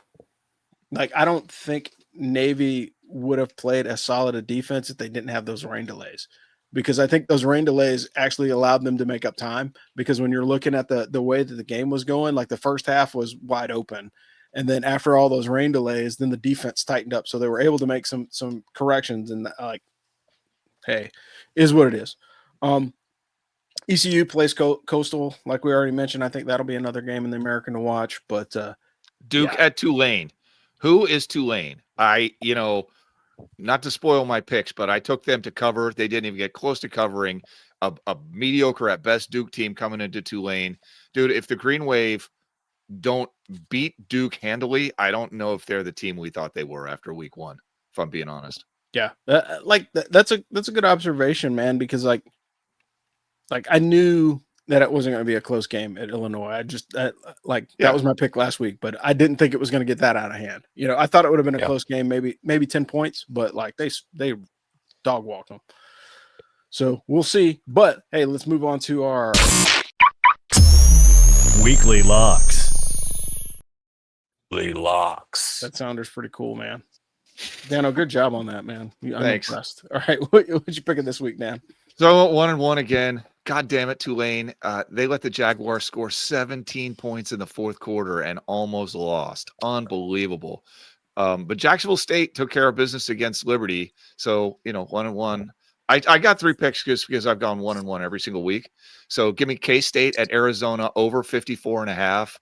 Navy would have played as solid a defense if they didn't have those rain delays, because I think those rain delays actually allowed them to make up time, because when you're looking at the way that the game was going, the first half was wide open. And then after all those rain delays, then the defense tightened up. So they were able to make some corrections, and hey, is what it is. ECU plays Coastal, like we already mentioned. I think that'll be another game in the American to watch. But Duke at Tulane. Who is Tulane? Not to spoil my picks, but I took them to cover. They didn't even get close to covering a mediocre at best Duke team coming into Tulane. Dude, if the Green Wave don't beat Duke handily, I don't know if they're the team we thought they were after week 1, if I'm being honest. Yeah, that's a good observation, man, because I knew that it wasn't going to be a close game at Illinois. That was my pick last week, but I didn't think it was going to get that out of hand. I thought it would have been a close game, maybe 10 points, but they dog walked them. So we'll see. But hey, let's move on to our weekly locks. That sounder's pretty cool, man. Dano, good job on that, man. I'm Thanks. impressed. All right, what you picking this week, Dan? So 1-1 again. God damn it, Tulane. They let the Jaguars score 17 points in the fourth quarter and almost lost. Unbelievable. But Jacksonville State took care of business against Liberty. So, 1-1. I got 3 picks because I've gone 1-1 every single week. So give me K-State at Arizona over 54.5.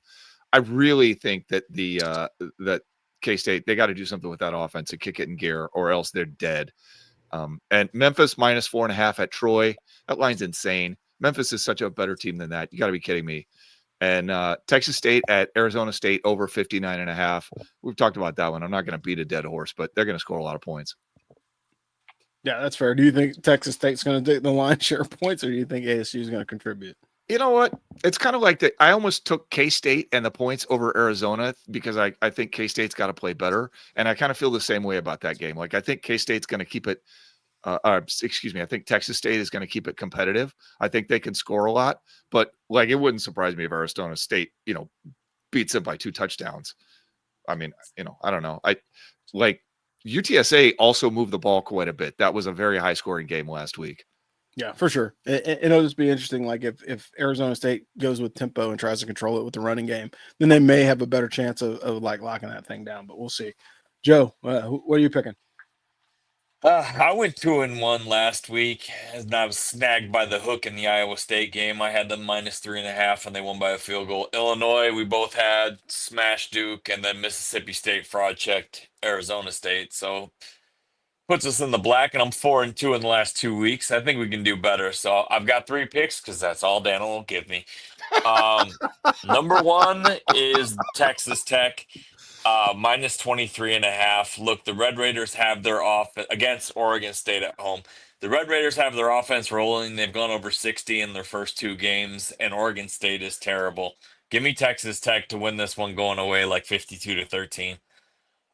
I really think that that K-State, they got to do something with that offense and kick it in gear, or else they're dead. And Memphis -4.5 at Troy. That line's insane. Memphis is such a better team than that. You got to be kidding me. And Texas State at Arizona State over 59.5. We've talked about that one. I'm not going to beat a dead horse, but they're going to score a lot of points. Yeah, that's fair. Do you think Texas State's going to take the lion's share of points, or do you think ASU is going to contribute? You know what? It's kind of like that. I almost took K-State and the points over Arizona because I think K-State's got to play better. And I kind of feel the same way about that game. Like, I think K-State's going to keep it I think Texas State is going to keep it competitive. I think they can score a lot, but like, it wouldn't surprise me if Arizona State, beats them by 2 touchdowns. I mean, I don't know. I like UTSA also moved the ball quite a bit. That was a very high scoring game last week. Yeah, for sure. It'll just be interesting. Like if Arizona State goes with tempo and tries to control it with the running game, then they may have a better chance of like locking that thing down, but we'll see. Joe, what are you picking? I went 2-1 last week, and I was snagged by the hook in the Iowa State game. I had them -3.5, and they won by a field goal. Illinois, we both had smash Duke, and then Mississippi State fraud checked Arizona State. So puts us in the black, and I'm 4-2 in the last 2 weeks. I think we can do better. So I've got 3 picks because that's all Dana will give me. Number 1 is Texas Tech. -23.5. Look, the Red Raiders have their offense against Oregon State at home. The Red Raiders have their offense rolling. They've gone over 60 in their first 2 games, and Oregon State is terrible. Give me Texas Tech to win this one going away like 52-13.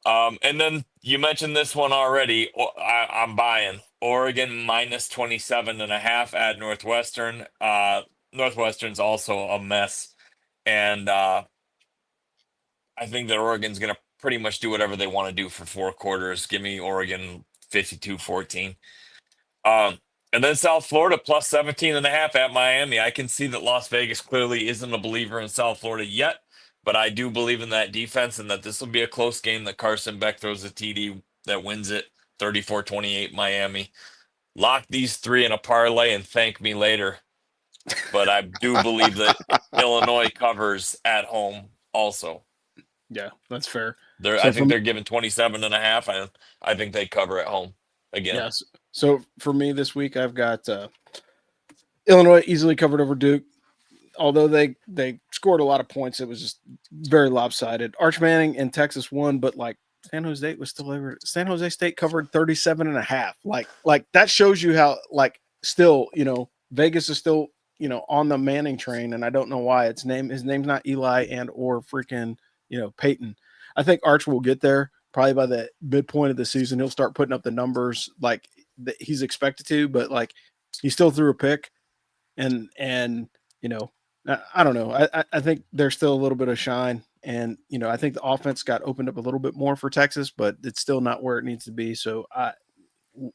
And then you mentioned this one already. I'm buying Oregon -27.5 at Northwestern. Northwestern's also a mess, and I think that Oregon's going to pretty much do whatever they want to do for 4 quarters. Give me Oregon 52-14. And then South Florida +17.5 at Miami. I can see that Las Vegas clearly isn't a believer in South Florida yet, but I do believe in that defense and that this will be a close game, that Carson Beck throws a TD that wins it 34-28 Miami. Lock these 3 in a parlay and thank me later. But I do believe that Illinois covers at home also. Yeah, that's fair. I think they're giving 27.5. I think they cover at home again. Yes. So for me this week, I've got Illinois easily covered over Duke. Although they scored a lot of points, it was just very lopsided. Arch Manning and Texas won, but like San Jose State was still over. San Jose State covered 37.5. Like that shows you how like still Vegas is still on the Manning train, and I don't know why. His name's not Eli and or freaking Peyton. I think Arch will get there probably by the midpoint of the season. He'll start putting up the numbers like he's expected to, but like he still threw a pick, and I don't know. I think there's still a little bit of shine, and I think the offense got opened up a little bit more for Texas, but it's still not where it needs to be. So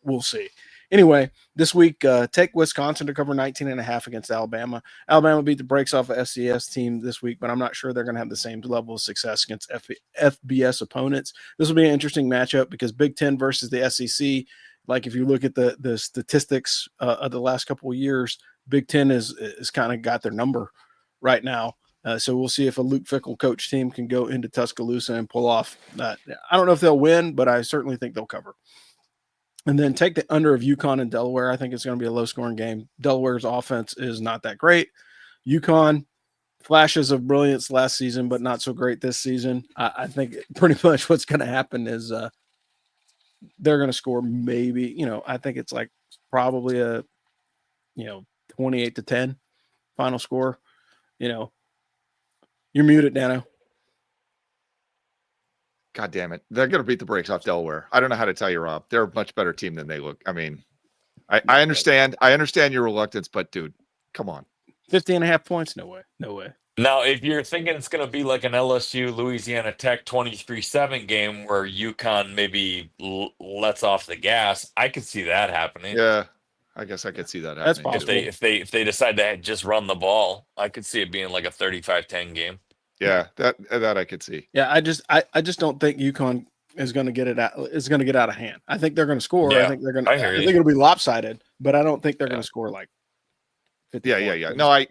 we'll see. Anyway, this week, take Wisconsin to cover 19.5 against Alabama. Alabama beat the brakes off a FCS team this week, but I'm not sure they're going to have the same level of success against FBS opponents. This will be an interesting matchup because Big Ten versus the SEC. Like if you look at the statistics of the last couple of years, Big Ten is kind of got their number right now. So we'll see if a Luke Fickell coach team can go into Tuscaloosa and pull off that. I don't know if they'll win, but I certainly think they'll cover. And then take the under of UConn and Delaware. I think it's going to be a low-scoring game. Delaware's offense is not that great. UConn, flashes of brilliance last season, but not so great this season. I think pretty much what's going to happen is they're going to score maybe, I think it's like probably a, 28-10 final score. You're muted, Dano. God damn it. They're going to beat the brakes off Delaware. I don't know how to tell you, Rob. They're a much better team than they look. I mean, I understand your reluctance, but dude, come on. 50.5 points? No way. No way. Now, if you're thinking it's going to be like an LSU Louisiana Tech 23-7 game where UConn maybe lets off the gas, I could see that happening. Yeah, I guess I could see that happening. That's possible. If they decide to just run the ball, I could see it being like a 35-10 game. Yeah, that I could see. Yeah, I just don't think UConn is going to get it out. Is going to get out of hand. I think they're going to score. Yeah, I think they're going to. I hear you. think it'll be lopsided, but I don't think they're going to score like 50 Yeah. No, I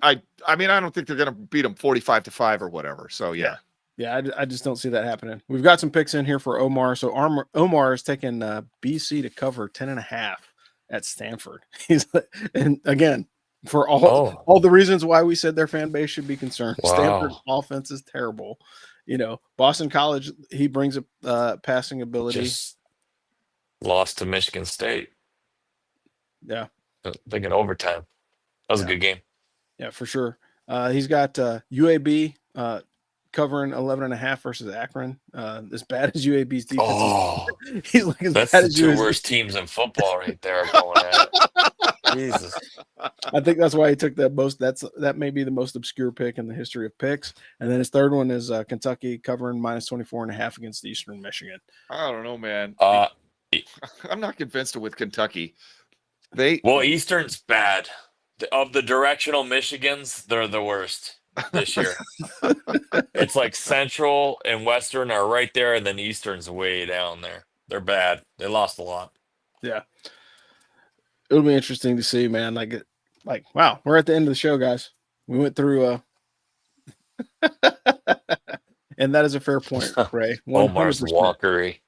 mean, I don't think they're going to beat them 45-5 or whatever. So yeah. Yeah, I just don't see that happening. We've got some picks in here for Omar. So Omar is taking BC to cover 10.5 at Stanford. And again, for all the reasons why we said their fan base should be concerned. Wow. Stanford's offense is terrible. Boston College, he brings a passing ability. Just lost to Michigan State. Yeah. I think in overtime. That was a good game. Yeah, for sure. He's got UAB covering 11.5 versus Akron. As bad as UAB's defense is, he's like as that's bad the as two UAB. worst teams in football right there going at it. Jesus. I think that's why he took that most. That may be the most obscure pick in the history of picks. And then his third one is Kentucky covering minus 24.5 against Eastern Michigan. I don't know, man. I'm not convinced with Kentucky. Eastern's bad. Of the directional Michigans, they're the worst this year. It's like Central and Western are right there, and then Eastern's way down there. They're bad. They lost a lot. Yeah. It'll be interesting to see, man. Like, wow, we're at the end of the show, guys. We went through and that is a fair point, Ray. Omar's walkery.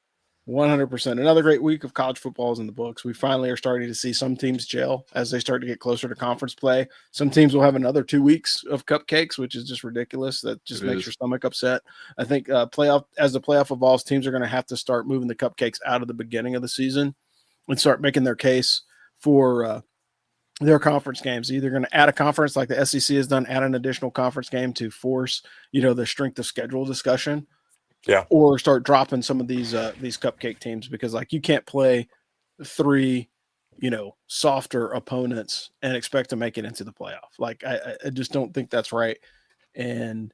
100%. Another great week of college football is in the books. We finally are starting to see some teams gel as they start to get closer to conference play. Some teams will have another 2 weeks of cupcakes, which is just ridiculous. That just makes your stomach upset. I think as the playoff evolves, teams are going to have to start moving the cupcakes out of the beginning of the season and start making their case for their conference games. Either going to add a conference like the SEC has done, add an additional conference game to force, the strength of schedule discussion. Yeah. Or start dropping some of these cupcake teams, because like you can't play 3, softer opponents and expect to make it into the playoff. Like I just don't think that's right. And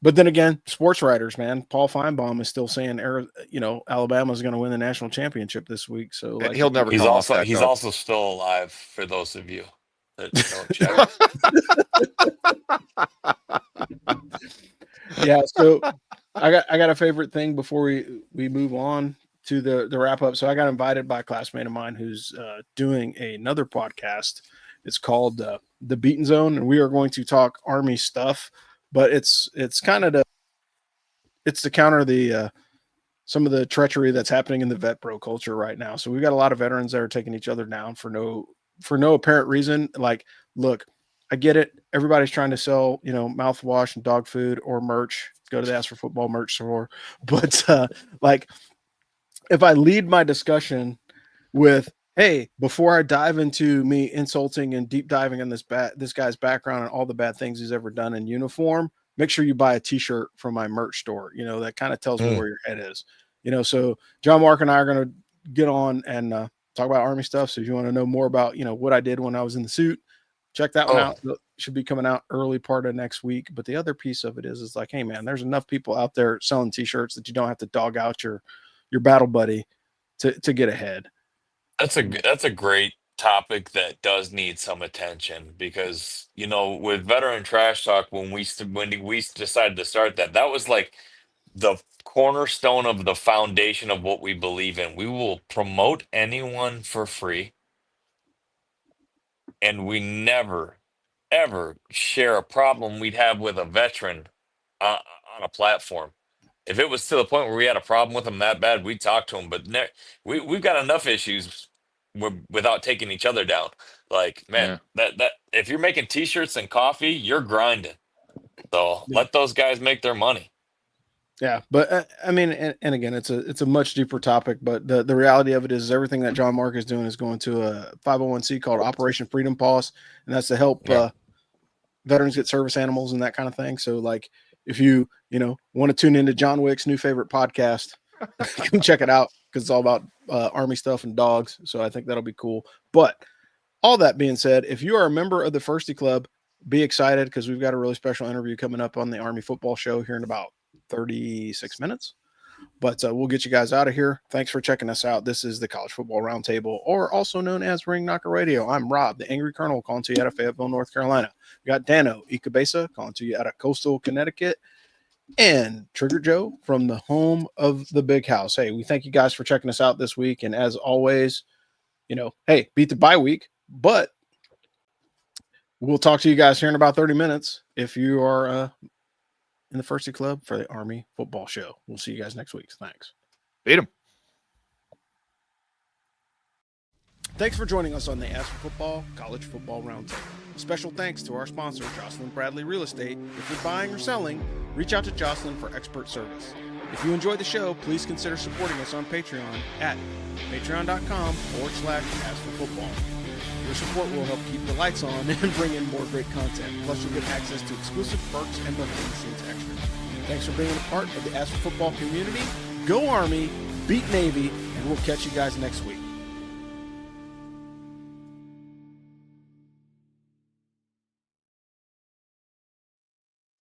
but then again, sports writers, man, Paul Feinbaum is still saying Alabama is going to win the national championship this week. So like, he'll never. He's also still alive, for those of you that don't check. Yeah. So I got a favorite thing before we move on to the wrap up. So I got invited by a classmate of mine who's doing another podcast. It's called The Beaten Zone, and we are going to talk Army stuff, but it's kind of to counter the some of the treachery that's happening in the vet bro culture right now. So we've got a lot of veterans that are taking each other down for no apparent reason. Like, look, I get it. Everybody's trying to sell, mouthwash and dog food or merch. Go to the Ask for Football merch store. But like, if I lead my discussion with, hey, before I dive into me insulting and deep diving on this guy's background and all the bad things he's ever done in uniform, make sure you buy a t-shirt from my merch store. That kind of tells me where your head is. So John Mark and I are going to get on and talk about Army stuff. So if you want to know more about, what I did when I was in the suit, check that one out. It should be coming out early part of next week. But the other piece of it is like, hey man, there's enough people out there selling t-shirts that you don't have to dog out your battle buddy to get ahead. That's a great topic that does need some attention, because with Veteran Trash Talk, when we decided to start that was like the cornerstone of the foundation of what we believe in. We will promote anyone for free, and we never ever share a problem we'd have with a veteran on a platform. If it was to the point where we had a problem with them that bad, we'd talk to them. But we've got enough issues without taking each other down. Like, man, that if you're making t-shirts and coffee, you're grinding. So let those guys make their money. Yeah, but I mean, and again, it's a much deeper topic. But the reality of it is everything that John Mark is doing is going to a 501c called Operation Freedom Paws, and that's to help veterans get service animals and that kind of thing. So like, if you want to tune into John Wick's new favorite podcast, come check it out, because it's all about Army stuff and dogs. So I think that'll be cool. But all that being said, if you are a member of the Firsty Club, be excited, because we've got a really special interview coming up on the Army Football Show here in about 36 minutes. But we'll get you guys out of here. Thanks for checking us out. This is the College Football Roundtable, or also known as Ring Knocker Radio. I'm Rob, the Angry Colonel, calling to you out of Fayetteville, North Carolina. We got Dano Ikebesa calling to you out of coastal Connecticut, and Trigger Joe from the home of the Big House. Hey, we thank you guys for checking us out this week. And as always, hey, beat the bye week, but we'll talk to you guys here in about 30 minutes if you are in the Firsty Club for the Army Football Show. We'll see you guys next week. Thanks. Beat 'em. Thanks for joining us on the Ask for Football College Football Roundtable. Special thanks to our sponsor, Jocelyn Bradley Real Estate. If you're buying or selling, reach out to Jocelyn for expert service. If you enjoyed the show, please consider supporting us on Patreon at patreon.com/askforfootball. Your support will help keep the lights on and bring in more great content. Plus, you'll get access to exclusive perks and behind-the-scenes extras. Thanks for being a part of the Ask for Football community. Go Army, beat Navy, and we'll catch you guys next week.